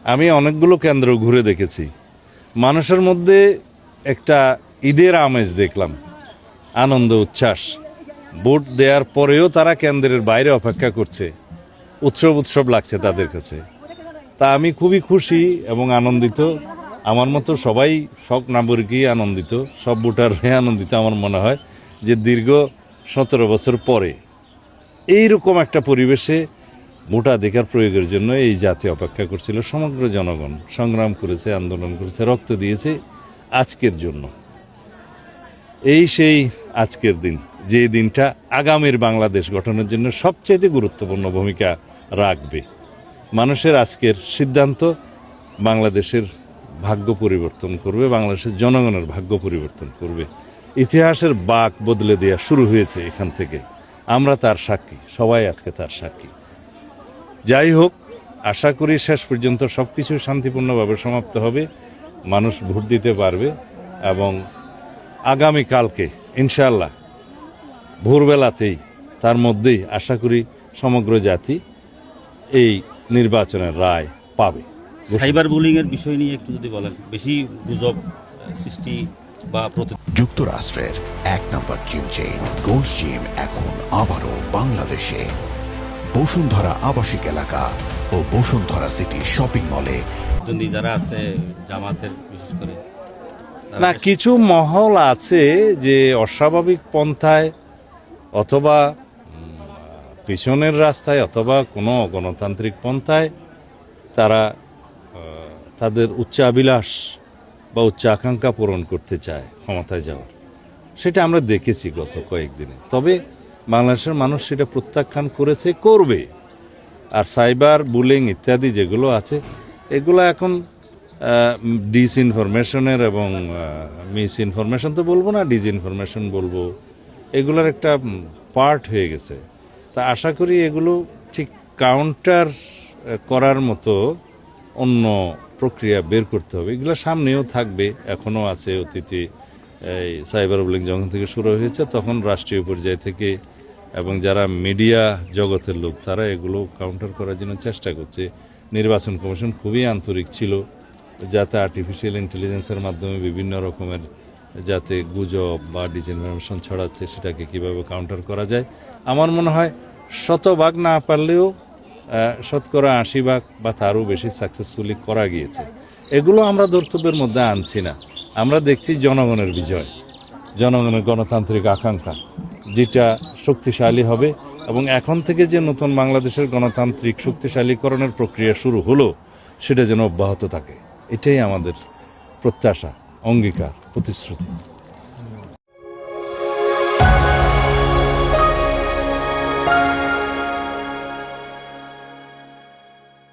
আমি অনেকগুলো কেন্দ্র ঘুরে দেখেছি, মানুষের মধ্যে একটা ঈদের আমেজ দেখলাম, আনন্দ উচ্ছ্বাস। ভোট দেওয়ার পরেও তারা কেন্দ্রের বাইরে অপেক্ষা করছে, উৎসব লাগছে তাদের কাছে। তা আমি খুবই খুশি এবং আনন্দিত। আমার মতো সবাই, সব নাগরিকই আনন্দিত, সব ভোটারই আনন্দিত। আমার মনে হয় যে দীর্ঘ 17 বছর পরে এইরকম একটা পরিবেশে ভোটাধিকার প্রয়োগের জন্য এই জাতি অপেক্ষা করছিল। সমগ্র জনগণ সংগ্রাম করেছে, আন্দোলন করেছে, রক্ত দিয়েছে আজকের জন্য। এই সেই আজকের দিন, যে দিনটা আগামীর বাংলাদেশ গঠনের জন্য সবচেয়ে গুরুত্বপূর্ণ ভূমিকা রাখবে। মানুষের আজকের সিদ্ধান্ত বাংলাদেশের ভাগ্য পরিবর্তন করবে, বাংলাদেশের জনগণের ভাগ্য পরিবর্তন করবে। ইতিহাসের বাঁক বদলে দেওয়া শুরু হয়েছে এখান থেকে। আমরা তার সাক্ষী, সবাই আজকে তার সাক্ষী। যাই হোক, আশা করি শেষ পর্যন্ত সব কিছু শান্তিপূর্ণভাবে সমাপ্ত হবে, মানুষ ভোট দিতে পারবে এবং আগামীকালকে ইনশাআল্লাহ ভোরবেলাতেই, তার মধ্যেই আশা করি সমগ্র জাতি এই নির্বাচনের রায় পাবে। সাইবার বুলিংয়ের বিষয় নিয়ে একটু যদি বলেন, বেশি গুজব সৃষ্টি বা যুক্তরাষ্ট্রের 1 নম্বর জিম চেইন গোল্ডস জিম এখন আবারও বাংলাদেশে বসুন্ধরা আবাসিক এলাকা ও বসুন্ধরা সিটি শপিং মলে। যারা আছে জামাতের, বিশেষ করে না, কিছু মহল আছে যে অস্বাভাবিক পন্থায় অথবা পিছনের রাস্তায় অথবা কোনো গণতান্ত্রিক পন্থায় তারা তাদের উচ্চাভিলাষ বা উচ্চ আকাঙ্ক্ষা পূরণ করতে চায় ক্ষমতায় যাওয়ার। সেটা আমরা দেখেছি গত কয়েকদিনে। তবে বাংলাদেশের মানুষ সেটা প্রত্যাখ্যান করেছে, করবে। আর সাইবার বুলিং ইত্যাদি যেগুলো আছে, এগুলো এখন ডিসইনফরমেশনের এবং মিস ইনফরমেশন তো বলবো না, ডিসইনফরমেশন বলবো, এগুলোর একটা পার্ট হয়ে গেছে। তা আশা করি এগুলো ঠিক কাউন্টার করার মতো অন্য প্রক্রিয়া বের করতে হবে। এগুলো সামনেও থাকবে, এখনও আছে। অতীতে এই সাইবার বুলিং যখন থেকে শুরু হয়েছে, তখন রাষ্ট্রীয় পর্যায় থেকে এবং যারা মিডিয়া জগতের লোক, তারা এগুলো কাউন্টার করার জন্য চেষ্টা করছে। নির্বাচন কমিশন খুবই আন্তরিক ছিল যাতে আর্টিফিশিয়াল ইন্টেলিজেন্সের মাধ্যমে বিভিন্ন রকমের যাতে গুজব বা ডিসইনফরমেশন ছড়াচ্ছে, সেটাকে কিভাবে কাউন্টার করা যায়। আমার মনে হয় 100% না পারলেও 80% বা তারও বেশি সাকসেসফুলি করা গিয়েছে। এগুলো আমরা ধর্তব্যের মধ্যে আনছি না। আমরা দেখছি জনগণের বিজয়, জনগণের গণতান্ত্রিক আকাঙ্ক্ষা, যেটা শক্তিশালী হবে। এবং এখন থেকে যে নতুন বাংলাদেশের গণতান্ত্রিক শক্তিশালীকরণের প্রক্রিয়া শুরু হলো, সেটা যেন অব্যাহত থাকে। এটাই আমাদের প্রত্যাশা, অঙ্গীকার, প্রতিশ্রুতি।